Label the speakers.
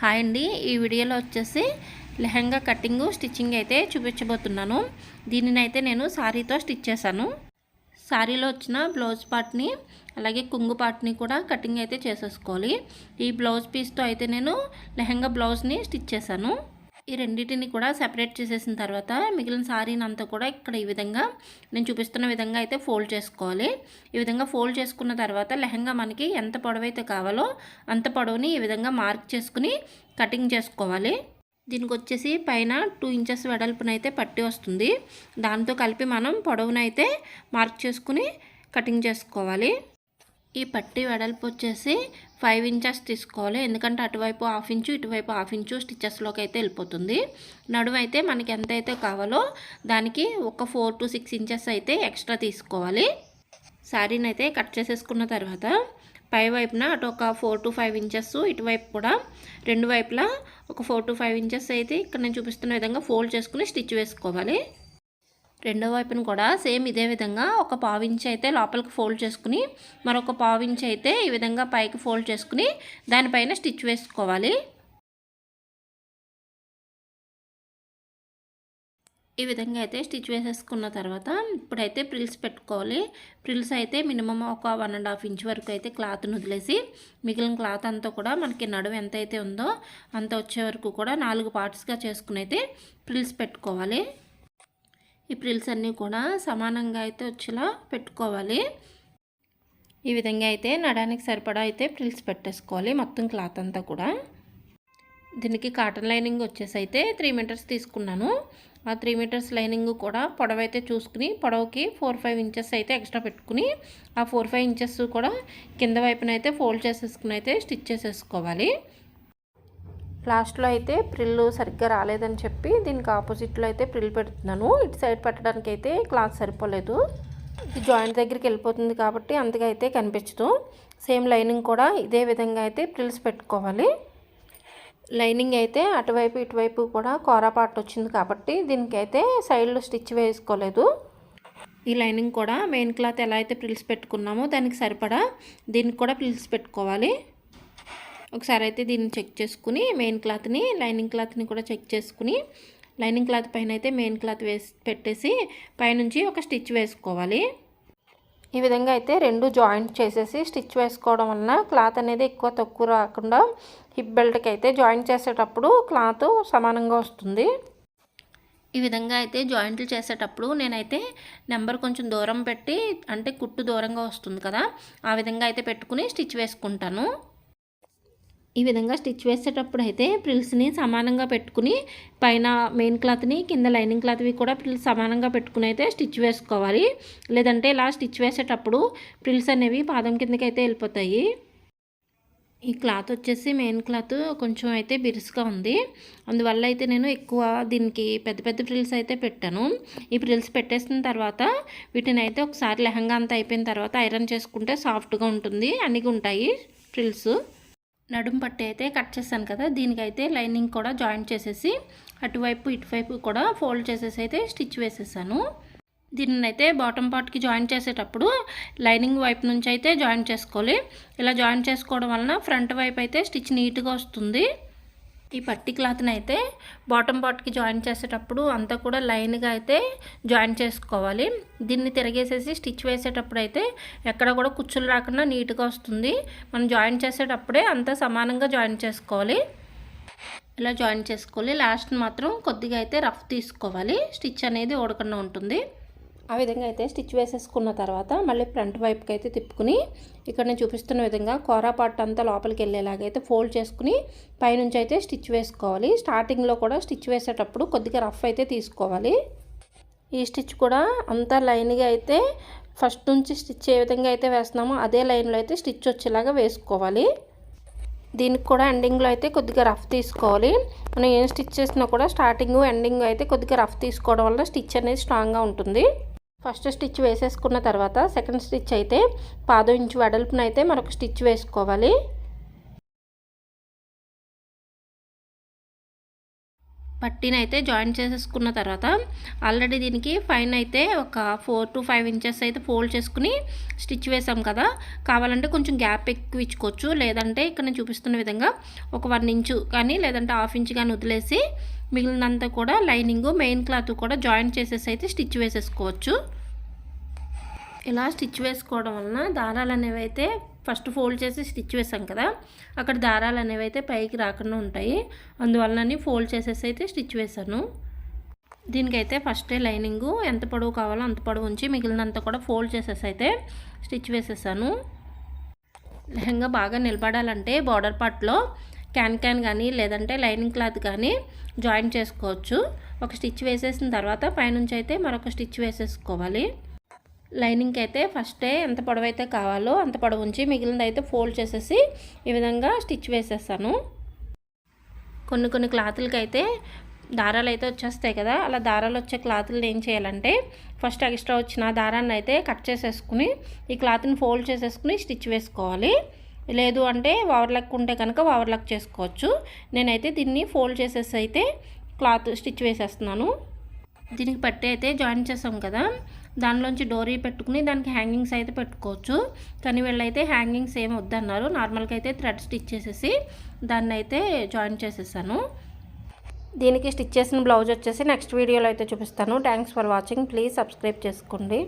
Speaker 1: Hi అండి, ఈ వీడియోలో వచ్చేసి లెహంగా కటింగ్ స్టిచ్చింగ్ అయితే చూపించబోతున్నాను. దీనిని అయితే నేను సారీతో స్టిచ్ చేశాను. సారీలో వచ్చిన బ్లౌజ్ పార్ట్ని అలాగే కొంగు పార్ట్ని కూడా కటింగ్ అయితే చేసేసుకోవాలి. ఈ బ్లౌజ్ పీస్తో అయితే నేను లెహంగా బ్లౌజ్ని స్టిచ్ చేశాను. ఈ రెండింటిని కూడా సెపరేట్ చేసేసిన తర్వాత మిగిలిన సారీని అంతా కూడా ఇక్కడ ఈ విధంగా నేను చూపిస్తున్న విధంగా అయితే ఫోల్డ్ చేసుకోవాలి. ఈ విధంగా ఫోల్డ్ చేసుకున్న తర్వాత లెహంగా మనకి ఎంత పొడవైతే కావాలో అంత పొడవుని ఈ విధంగా మార్క్ చేసుకుని కటింగ్ చేసుకోవాలి. దీనికి వచ్చేసి పైన 2 ఇంచెస్ వెడల్పునైతే పట్టి వస్తుంది. దాంతో కలిపి మనం పొడవునైతే మార్క్ చేసుకుని కటింగ్ చేసుకోవాలి. ఈ పట్టి వెడల్పు వచ్చేసి 5 ఇంచెస్ తీసుకోవాలి. ఎందుకంటే అటువైపు 1/2 ఇంచు ఇటువైపు 1/2 ఇంచు స్టిచ్చెస్లోకి అయితే వెళ్ళిపోతుంది. నడుము అయితే మనకి ఎంతైతే కావాలో దానికి ఒక 4 to 6 ఇంచెస్ అయితే ఎక్స్ట్రా తీసుకోవాలి. శారీని అయితే కట్ చేసేసుకున్న తర్వాత పై వైపున అటు ఒక 4 to 5 ఇంచెస్, ఇటువైపు కూడా రెండు వైపులా ఒక 4 to 5 ఇంచెస్ అయితే ఇక్కడ నేను చూపిస్తున్న విధంగా ఫోల్డ్ చేసుకుని స్టిచ్ వేసుకోవాలి. రెండో వైపును కూడా సేమ్ ఇదే విధంగా ఒక 1/2 ఇంచ్ అయితే లోపలికి ఫోల్డ్ చేసుకుని మరొక 1/2 ఇంచ్ అయితే ఈ విధంగా పైకి ఫోల్డ్ చేసుకుని దానిపైన స్టిచ్ వేసుకోవాలి. ఈ విధంగా అయితే స్టిచ్ వేసేసుకున్న తర్వాత ఇప్పుడైతే ప్రిల్స్ పెట్టుకోవాలి. ప్రిల్స్ అయితే మినిమం ఒక 1.5 ఇంచ్ వరకు అయితే క్లాత్ను వదిలేసి మిగిలిన క్లాత్ అంతా కూడా మనకి నడుము ఎంతైతే ఉందో అంత వచ్చే వరకు కూడా 4 పార్ట్స్గా చేసుకుని అయితే ప్రిల్స్ పెట్టుకోవాలి. ఈ ప్రిల్స్ అన్నీ కూడా సమానంగా అయితే వచ్చేలా పెట్టుకోవాలి. ఈ విధంగా అయితే నడానికి సరిపడా అయితే ప్రిల్స్ పెట్టేసుకోవాలి మొత్తం క్లాత్ అంతా కూడా. దీనికి కాటన్ లైనింగ్ వచ్చేసి అయితే 3 మీటర్స్ తీసుకున్నాను. ఆ 3 మీటర్స్ లైనింగ్ కూడా పొడవైతే చూసుకుని పొడవుకి 4-5 ఇంచెస్ అయితే ఎక్స్ట్రా పెట్టుకుని ఆ 4-5 ఇంచెస్ కూడా కింద వైపున అయితే ఫోల్డ్ చేసేసుకుని అయితే స్టిచ్ చేసేసుకోవాలి. లాస్ట్లో అయితే ప్రిల్లు సరిగ్గా రాలేదని చెప్పి దీనికి ఆపోజిట్లో అయితే ప్రిల్ పెడుతున్నాను. ఇటు సైడ్ పెట్టడానికి అయితే క్లాత్ సరిపోలేదు. ఇది జాయింట్ దగ్గరికి వెళ్ళిపోతుంది కాబట్టి అంతగా అయితే కనిపించదు. సేమ్ లైనింగ్ కూడా ఇదే విధంగా అయితే ప్రిల్స్ పెట్టుకోవాలి. లైనింగ్ అయితే అటువైపు ఇటువైపు కూడా కోరా పార్ట్ వచ్చింది కాబట్టి దీనికైతే సైడ్లో స్టిచ్ వేసుకోలేదు. ఈ లైనింగ్ కూడా మెయిన్ క్లాత్ ఎలా అయితే ప్రిల్స్ పెట్టుకున్నామో దానికి సరిపడా దీనికి కూడా ప్రిల్స్ పెట్టుకోవాలి. ఒకసారి అయితే దీన్ని చెక్ చేసుకుని మెయిన్ క్లాత్ని లైనింగ్ క్లాత్ని కూడా చెక్ చేసుకుని లైనింగ్ క్లాత్ పైన అయితే మెయిన్ క్లాత్ పెట్టేసి పైనుంచి ఒక స్టిచ్ వేసుకోవాలి. ఈ విధంగా అయితే రెండు జాయింట్ చేసేసి స్టిచ్ వేసుకోవడం వలన క్లాత్ అనేది ఎక్కువ తక్కువ రాకుండా హిప్ బెల్ట్కి అయితే జాయింట్ చేసేటప్పుడు క్లాత్ సమానంగా వస్తుంది. ఈ విధంగా అయితే జాయింట్లు చేసేటప్పుడు నేనైతే నెంబర్ కొంచెం దూరం పెట్టి అంటే కుట్టు దూరంగా వస్తుంది కదా ఆ విధంగా అయితే పెట్టుకుని స్టిచ్ వేసుకుంటాను. ఈ విధంగా స్టిచ్ వేసేటప్పుడు అయితే ప్రిల్స్ని సమానంగా పెట్టుకుని పైన మెయిన్ క్లాత్ని కింద లైనింగ్ క్లాత్వి కూడా ప్రిల్స్ సమానంగా పెట్టుకుని అయితే స్టిచ్ వేసుకోవాలి. లేదంటే ఇలా స్టిచ్ వేసేటప్పుడు ప్రిల్స్ అనేవి పాదం కిందకి అయితే వెళ్ళిపోతాయి. ఈ క్లాత్ వచ్చేసి మెయిన్ క్లాత్ కొంచెం అయితే బిరుసుగా ఉంది. అందువల్ల అయితే నేను ఎక్కువ దీనికి పెద్ద పెద్ద ప్రిల్స్ అయితే పెట్టాను. ఈ ప్రిల్స్ పెట్టేసిన తర్వాత వీటిని అయితే ఒకసారి లెహంగా అంతా అయిపోయిన తర్వాత ఐరన్ చేసుకుంటే సాఫ్ట్గా ఉంటుంది, అణిగి ఉంటాయి ప్రిల్స్. నడుము పట్టి అయితే కట్ చేశాను కదా దీనికైతే లైనింగ్ కూడా జాయింట్ చేసేసి అటువైపు ఇటువైపు కూడా ఫోల్డ్ చేసేసి అయితే స్టిచ్ వేసేసాను. దీన్ని అయితే బాటమ్ పార్ట్కి జాయింట్ చేసేటప్పుడు లైనింగ్ వైపు నుంచి అయితే జాయింట్ చేసుకోవాలి. ఇలా జాయింట్ చేసుకోవడం వలన ఫ్రంట్ వైపు అయితే స్టిచ్ నీట్గా వస్తుంది. ఈ పట్టి క్లాత్ని అయితే బాటమ్ పార్ట్కి జాయింట్ చేసేటప్పుడు అంతా కూడా లైన్గా అయితే జాయింట్ చేసుకోవాలి. దీన్ని తిరగేసేసి స్టిచ్ వేసేటప్పుడు అయితే ఎక్కడ కూడా కుచ్చులు రాకుండా నీట్గా వస్తుంది. మనం జాయింట్ చేసేటప్పుడే అంతా సమానంగా జాయింట్ చేసుకోవాలి. ఇలా జాయింట్ చేసుకోవాలి. లాస్ట్ మాత్రం కొద్దిగా అయితే రఫ్ తీసుకోవాలి, స్టిచ్ అనేది ఊడకుండా ఉంటుంది. ఆ విధంగా అయితే స్టిచ్ వేసేసుకున్న తర్వాత మళ్ళీ ఫ్రంట్ వైపుకి అయితే తిప్పుకుని ఇక్కడ నేను చూపిస్తున్న విధంగా కోరా పార్ట్ అంతా లోపలికి వెళ్ళేలాగైతే ఫోల్డ్ చేసుకుని పైనుంచి అయితే స్టిచ్ వేసుకోవాలి. స్టార్టింగ్లో కూడా స్టిచ్ వేసేటప్పుడు కొద్దిగా రఫ్ అయితే తీసుకోవాలి. ఈ స్టిచ్ కూడా అంతా లైన్గా అయితే ఫస్ట్ నుంచి స్టిచ్ ఏ విధంగా అయితే వేస్తున్నామో అదే లైన్లో అయితే స్టిచ్ వచ్చేలాగా వేసుకోవాలి. దీనికి కూడా ఎండింగ్లో అయితే కొద్దిగా రఫ్ తీసుకోవాలి. మనం ఏం స్టిచ్ చేసినా కూడా స్టార్టింగ్ ఎండింగ్ అయితే కొద్దిగా రఫ్ తీసుకోవడం వల్ల స్టిచ్ అనేది స్ట్రాంగ్గా ఉంటుంది. ఫస్ట్ స్టిచ్ వేసేసుకున్న తర్వాత సెకండ్ స్టిచ్ అయితే 1/2 ఇంచ్ వెడల్పున అయితే మరొక స్టిచ్ వేసుకోవాలి. పట్టీని అయితే జాయిన్ చేసేసుకున్న తర్వాత ఆల్రెడీ దీనికి పైన అయితే ఒక 4 to 5 ఇంచెస్ అయితే ఫోల్డ్ చేసుకుని స్టిచ్ వేసాం కదా. కావాలంటే కొంచెం గ్యాప్ ఎక్కువ ఇచ్చుకోవచ్చు, లేదంటే ఇక్కడ నేను చూపిస్తున్న విధంగా ఒక 1 ఇంచు కానీ లేదంటే 1/2 ఇంచ్ కానీ వదిలేసి మిగిలినంతా కూడా లైనింగ్ మెయిన్ క్లాత్ కూడా జాయిన్ చేసేసి అయితే స్టిచ్ వేసేసుకోవచ్చు. ఇలా స్టిచ్ వేసుకోవడం వలన దారాలు అనేవి అయితే ఫస్ట్ ఫోల్డ్ చేసి స్టిచ్ వేసాం కదా, అక్కడ దారాలు అనేవి అయితే పైకి రాకుండా ఉంటాయి. అందువలన ఫోల్డ్ చేసేసి అయితే స్టిచ్ వేసాను. దీనికైతే ఫస్టే లైనింగు ఎంత పొడవు కావాలో అంత పొడవు ఉంచి మిగిలినంత కూడా ఫోల్డ్ చేసేసి అయితే స్టిచ్ వేసేసాను. లెహంగా బాగా నిలబడాలంటే బార్డర్ పార్ట్లో క్యాన్ కానీ లేదంటే లైనింగ్ క్లాత్ కానీ జాయిన్ చేసుకోవచ్చు. ఒక స్టిచ్ వేసేసిన తర్వాత పైనుంచి అయితే మరొక స్టిచ్ వేసేసుకోవాలి. లైనింగ్కి అయితే ఫస్టే ఎంత పొడవు అయితే కావాలో అంత పొడవు ఉంచి మిగిలినది అయితే ఫోల్డ్ చేసేసి ఈ విధంగా స్టిచ్ వేసేస్తాను. కొన్ని క్లాతులకి అయితే దారాలు అయితే వచ్చేస్తాయి కదా, అలా దారాలు వచ్చే క్లాతులను ఏం చేయాలంటే ఫస్ట్ ఎక్స్ట్రా వచ్చిన దారాన్ని అయితే కట్ చేసేసుకుని ఈ క్లాత్ని ఫోల్డ్ చేసేసుకుని స్టిచ్ వేసుకోవాలి. లేదు అంటే ఓవర్లాక్ ఉంటే కనుక ఓవర్లాక్ చేసుకోవచ్చు. నేనైతే దీన్ని ఫోల్డ్ చేసేసి అయితే క్లాత్ స్టిచ్ వేసేస్తున్నాను. దీనికి పట్టి అయితే జాయిన్ చేసాం కదా, దానిలోంచి డోరీ పెట్టుకుని దానికి హ్యాంగింగ్స్ అయితే పెట్టుకోవచ్చు. కానీ వీళ్ళైతే హ్యాంగింగ్స్ ఏమి వద్దన్నారు, నార్మల్గా అయితే థ్రెడ్ స్టిచ్ చేసేసి దాన్ని అయితే జాయిన్ చేసేసాను. దీనికి స్టిచ్ చేసిన బ్లౌజ్ వచ్చేసి నెక్స్ట్ వీడియోలో అయితే చూపిస్తాను. Thanks for watching. Please subscribe చేసుకోండి.